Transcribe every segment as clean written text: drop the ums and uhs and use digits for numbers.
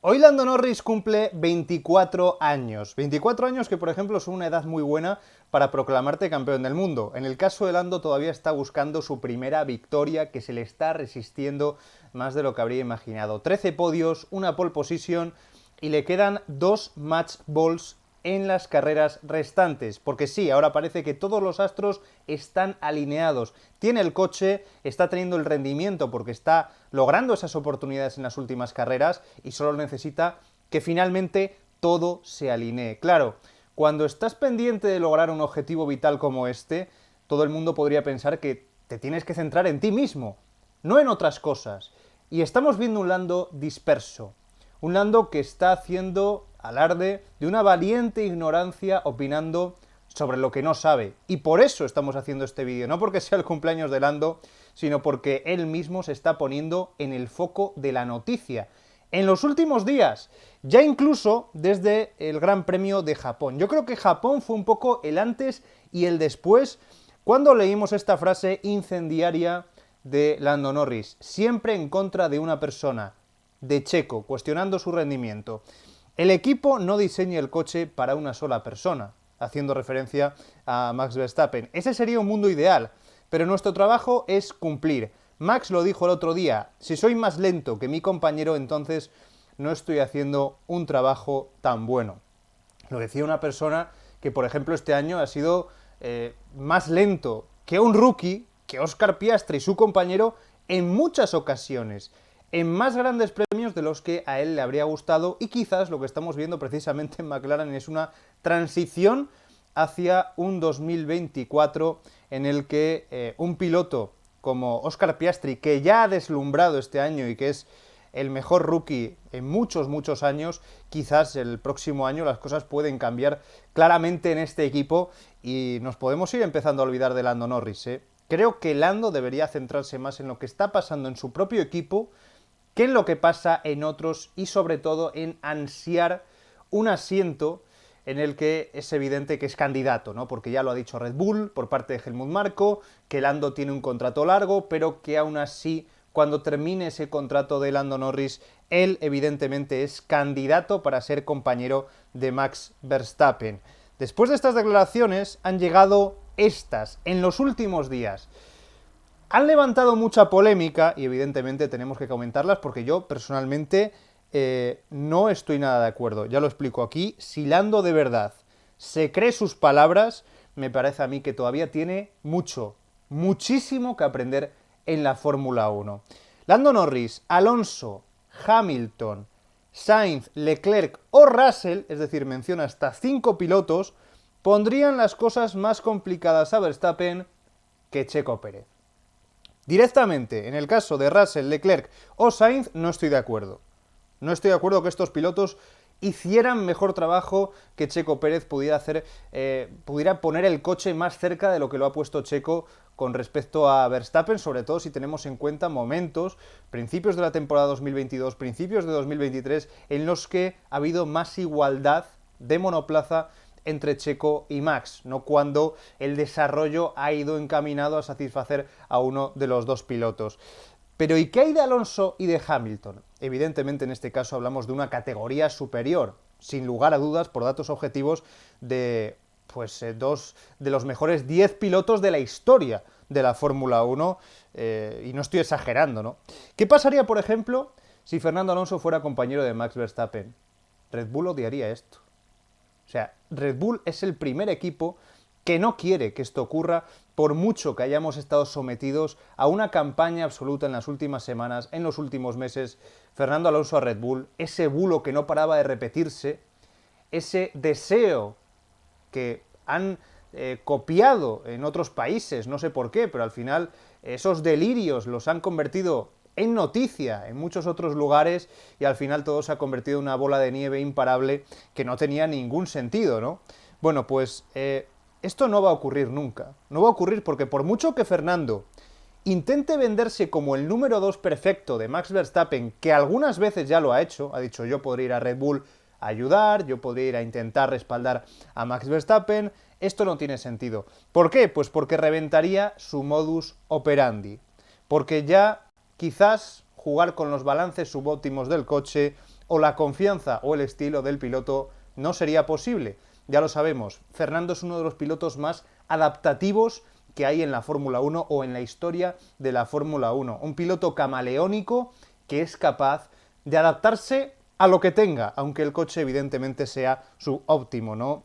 Hoy Lando Norris cumple 24 años. 24 años que, por ejemplo, son una edad muy buena para proclamarte campeón del mundo. En el caso de Lando todavía está buscando su primera victoria, que se le está resistiendo más de lo que habría imaginado. 13 podios, una pole position y le quedan 2 match balls en las carreras restantes, porque sí, ahora parece que todos los astros están alineados. Tiene el coche, está teniendo el rendimiento porque está logrando esas oportunidades en las últimas carreras y solo necesita que finalmente todo se alinee. Claro, cuando estás pendiente de lograr un objetivo vital como este, todo el mundo podría pensar que te tienes que centrar en ti mismo, no en otras cosas. Y estamos viendo un Lando disperso, un Lando que está haciendo alarde de una valiente ignorancia opinando sobre lo que no sabe. Y por eso estamos haciendo este vídeo, no porque sea el cumpleaños de Lando, sino porque él mismo se está poniendo en el foco de la noticia. En los últimos días, ya incluso desde el Gran Premio de Japón. Yo creo que Japón fue un poco el antes y el después cuando leímos esta frase incendiaria de Lando Norris, siempre en contra de una persona, de Checo, cuestionando su rendimiento. El equipo no diseña el coche para una sola persona, haciendo referencia a Max Verstappen. Ese sería un mundo ideal, pero nuestro trabajo es cumplir. Max lo dijo el otro día, si soy más lento que mi compañero, entonces no estoy haciendo un trabajo tan bueno. Lo decía una persona que, por ejemplo, este año ha sido más lento que un rookie, que Oscar Piastri y su compañero, en muchas ocasiones, en más grandes premios de los que a él le habría gustado, y quizás lo que estamos viendo precisamente en McLaren es una transición hacia un 2024 en el que un piloto como Oscar Piastri, que ya ha deslumbrado este año y que es el mejor rookie en muchos años, quizás el próximo año las cosas pueden cambiar claramente en este equipo y nos podemos ir empezando a olvidar de Lando Norris, ¿eh? Creo que Lando debería centrarse más en lo que está pasando en su propio equipo que en lo que pasa en otros y sobre todo en ansiar un asiento en el que es evidente que es candidato, ¿no? Porque ya lo ha dicho Red Bull por parte de Helmut Marko, que Lando tiene un contrato largo, pero que aún así, cuando termine ese contrato de Lando Norris, él evidentemente es candidato para ser compañero de Max Verstappen. Después de estas declaraciones han llegado estas en los últimos días. Han levantado mucha polémica y evidentemente tenemos que comentarlas porque yo personalmente no estoy nada de acuerdo. Ya lo explico aquí. Si Lando de verdad se cree sus palabras, me parece a mí que todavía tiene muchísimo que aprender en la Fórmula 1. Lando Norris, Alonso, Hamilton, Sainz, Leclerc o Russell, es decir, menciona hasta 5 pilotos, pondrían las cosas más complicadas a Verstappen que Checo Pérez. Directamente, en el caso de Russell, Leclerc o Sainz, no estoy de acuerdo. No estoy de acuerdo que estos pilotos hicieran mejor trabajo que Checo Pérez pudiera poner el coche más cerca de lo que lo ha puesto Checo con respecto a Verstappen, sobre todo si tenemos en cuenta momentos, principios de la temporada 2022, principios de 2023, en los que ha habido más igualdad de monoplaza entre Checo y Max, no cuando el desarrollo ha ido encaminado a satisfacer a uno de los dos pilotos. Pero ¿y qué hay de Alonso y de Hamilton? Evidentemente en este caso hablamos de una categoría superior, sin lugar a dudas, por datos objetivos, de dos de los mejores 10 pilotos de la historia de la Fórmula 1, y no estoy exagerando, ¿no? ¿Qué pasaría, por ejemplo, si Fernando Alonso fuera compañero de Max Verstappen? Red Bull odiaría esto. O sea, Red Bull es el primer equipo que no quiere que esto ocurra, por mucho que hayamos estado sometidos a una campaña absoluta en las últimas semanas, en los últimos meses. Fernando Alonso a Red Bull, ese bulo que no paraba de repetirse, ese deseo que han copiado en otros países, no sé por qué, pero al final esos delirios los han convertido en noticia en muchos otros lugares y al final todo se ha convertido en una bola de nieve imparable que no tenía ningún sentido, ¿no? Bueno, pues esto no va a ocurrir nunca. No va a ocurrir porque por mucho que Fernando intente venderse como el número 2 perfecto de Max Verstappen, que algunas veces ya lo ha hecho, ha dicho yo podría ir a Red Bull a ayudar, yo podría ir a intentar respaldar a Max Verstappen, esto no tiene sentido. ¿Por qué? Pues porque reventaría su modus operandi. Porque ya quizás jugar con los balances subóptimos del coche, o la confianza o el estilo del piloto no sería posible. Ya lo sabemos, Fernando es uno de los pilotos más adaptativos que hay en la Fórmula 1 o en la historia de la Fórmula 1. Un piloto camaleónico que es capaz de adaptarse a lo que tenga, aunque el coche evidentemente sea su óptimo, ¿no?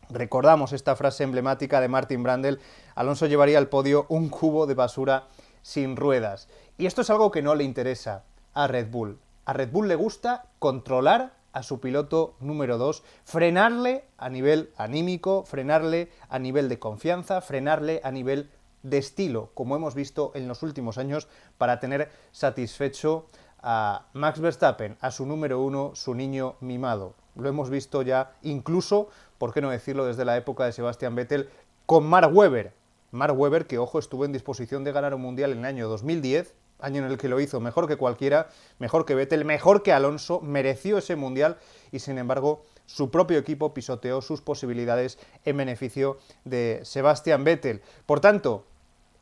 Recordamos esta frase emblemática de Martin Brundle: Alonso llevaría al podio un cubo de basura sin ruedas. Y esto es algo que no le interesa a Red Bull. A Red Bull le gusta controlar a su piloto número 2, frenarle a nivel anímico, frenarle a nivel de confianza, frenarle a nivel de estilo, como hemos visto en los últimos años, para tener satisfecho a Max Verstappen, a su número 1, su niño mimado. Lo hemos visto ya incluso, por qué no decirlo, desde la época de Sebastian Vettel con Mark Webber. Mark Webber, que ojo, estuvo en disposición de ganar un mundial en el año 2010, año en el que lo hizo mejor que cualquiera, mejor que Vettel, mejor que Alonso, mereció ese mundial y sin embargo su propio equipo pisoteó sus posibilidades en beneficio de Sebastian Vettel. Por tanto,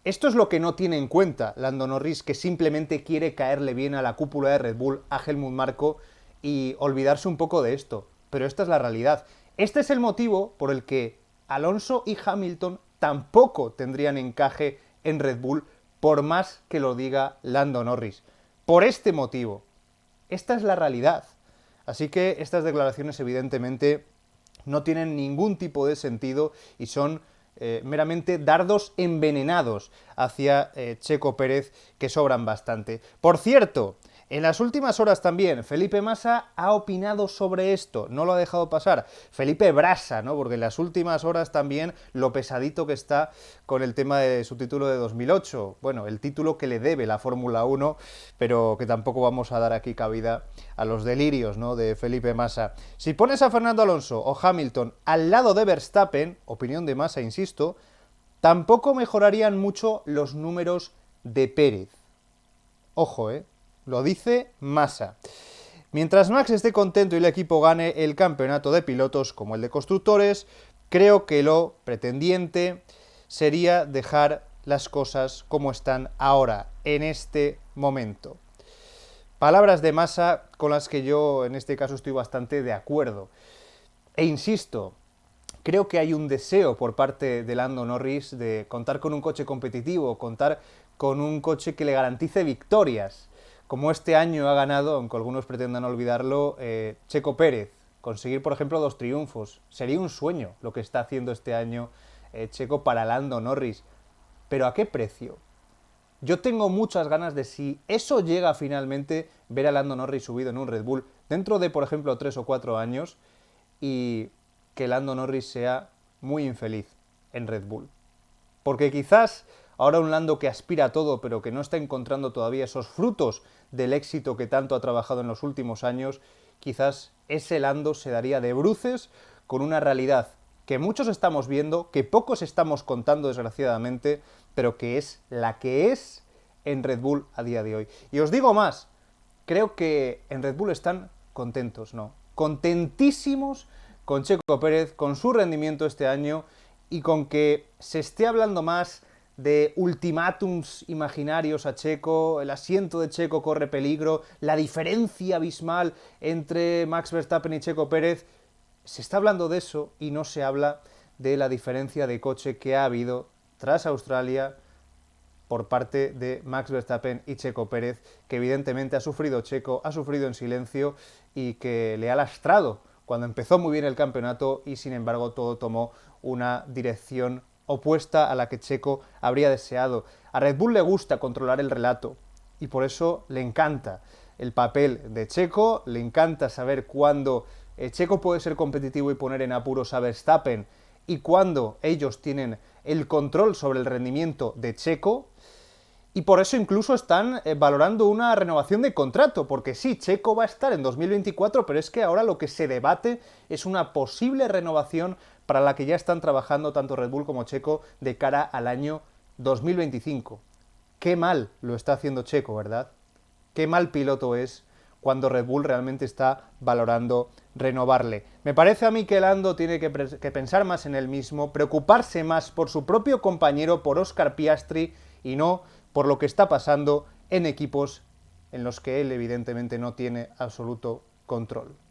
esto es lo que no tiene en cuenta Lando Norris, que simplemente quiere caerle bien a la cúpula de Red Bull, a Helmut Marko, y olvidarse un poco de esto. Pero esta es la realidad. Este es el motivo por el que Alonso y Hamilton tampoco tendrían encaje en Red Bull, por más que lo diga Lando Norris. Por este motivo. Esta es la realidad. Así que estas declaraciones evidentemente no tienen ningún tipo de sentido y son meramente dardos envenenados hacia Checo Pérez, que sobran bastante. Por cierto, en las últimas horas también Felipe Massa ha opinado sobre esto, no lo ha dejado pasar. Felipe Brasa, ¿no? Porque en las últimas horas también lo pesadito que está con el tema de su título de 2008. Bueno, el título que le debe la Fórmula 1, pero que tampoco vamos a dar aquí cabida a los delirios, ¿no?, de Felipe Massa. Si pones a Fernando Alonso o Hamilton al lado de Verstappen, opinión de Massa, insisto, tampoco mejorarían mucho los números de Pérez. Ojo, lo dice Massa. Mientras Max esté contento y el equipo gane el campeonato de pilotos como el de constructores, creo que lo pretendiente sería dejar las cosas como están ahora, en este momento. Palabras de Massa con las que yo en este caso estoy bastante de acuerdo. E insisto, creo que hay un deseo por parte de Lando Norris de contar con un coche competitivo, contar con un coche que le garantice victorias, como este año ha ganado, aunque algunos pretendan olvidarlo, Checo Pérez. Conseguir, por ejemplo, 2 triunfos. Sería un sueño lo que está haciendo este año Checo para Lando Norris. ¿Pero a qué precio? Yo tengo muchas ganas de, si eso llega finalmente, ver a Lando Norris subido en un Red Bull dentro de, por ejemplo, 3 o 4 años y que Lando Norris sea muy infeliz en Red Bull. Porque quizás ahora un Lando que aspira a todo, pero que no está encontrando todavía esos frutos del éxito que tanto ha trabajado en los últimos años, quizás ese Lando se daría de bruces con una realidad que muchos estamos viendo, que pocos estamos contando desgraciadamente, pero que es la que es en Red Bull a día de hoy. Y os digo más, creo que en Red Bull están contentos, ¿no? Contentísimos con Checo Pérez, con su rendimiento este año y con que se esté hablando más de ultimátums imaginarios a Checo, el asiento de Checo corre peligro, la diferencia abismal entre Max Verstappen y Checo Pérez. Se está hablando de eso y no se habla de la diferencia de coche que ha habido tras Australia por parte de Max Verstappen y Checo Pérez, que evidentemente ha sufrido Checo, ha sufrido en silencio y que le ha lastrado cuando empezó muy bien el campeonato y sin embargo todo tomó una dirección opuesta a la que Checo habría deseado. A Red Bull le gusta controlar el relato y por eso le encanta el papel de Checo, le encanta saber cuándo Checo puede ser competitivo y poner en apuros a Verstappen y cuándo ellos tienen el control sobre el rendimiento de Checo. Y por eso incluso están valorando una renovación de contrato, porque sí, Checo va a estar en 2024, pero es que ahora lo que se debate es una posible renovación para la que ya están trabajando tanto Red Bull como Checo de cara al año 2025. Qué mal lo está haciendo Checo, ¿verdad? Qué mal piloto es cuando Red Bull realmente está valorando renovarle. Me parece a mí que Lando tiene que pensar más en él mismo, preocuparse más por su propio compañero, por Oscar Piastri, y no por lo que está pasando en equipos en los que él evidentemente no tiene absoluto control.